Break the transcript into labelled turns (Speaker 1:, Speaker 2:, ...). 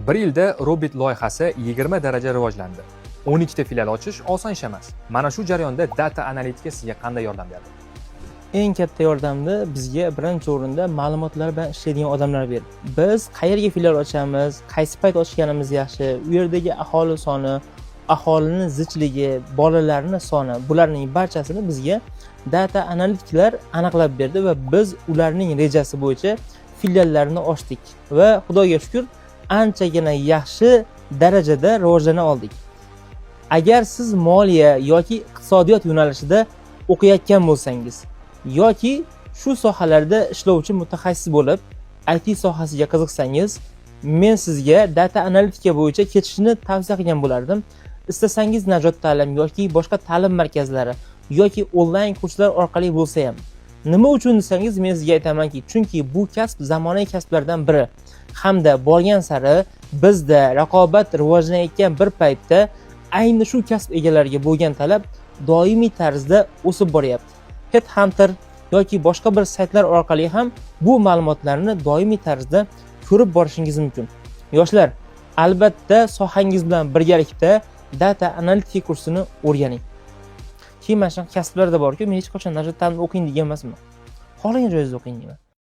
Speaker 1: Bir yilda Robit loyihasi 20 daraja rivojlandi. 12 ta filial ochish oson ish emas. Mana shu jarayonda data analitika sizga qanday yordam berdi?
Speaker 2: Eng katta yordamni bizga birinchi o'rinda ma'lumotlar bilan ishlaydigan odamlar berdi. Biz qayerga filial ochamiz, qaysi payt ochganimiz yaxshi, u yerdagi aholi soni, aholini zichligi, bolalarning soni, bularning barchasini bizga data analitiklar aniqlab berdi va biz ularning rejasi bo'yicha filiallarni ochdik va Xudoga shukr, anchagina yaxshi darajada rivojlana oldik. Agar siz moliya yoki iqtisodiyot yo'nalishida o'qiyotgan bo'lsangiz yoki shu sohalarda ishlovchi mutaxassis bo'lib, IT sohasiga qiziqsangiz, men sizga data analitika bo'yicha ketishni tavsiya qilgan bo'lardim. Istasangiz Najot ta'lim yoki boshqa ta'lim markazlari yoki onlayn kurslar orqali bo'lsa ham. Nima uchun desangiz, men sizga aytamanki, chunki bu kasb zamonaviy kasblardan biri hamda borgan sari bizda raqobat rivojlanayotgan bir paytda ayni shu kasb egalariga bo'lgan talab doimiy tarzda o'sib boryapti. Headhunter yoki boshqa bir saytlar orqali ham bu ma'lumotlarni doimiy tarzda ko'rib borishingiz mumkin. Yoshlar, albatta sohangiz bilan birgalikda data analitika kursini o'rganing. Keyin mana shunaqa kasblarda borki, men hech qachon Najot ta'limda o'qing degan emasman. Xohlagan joyingizda o'qing deyman.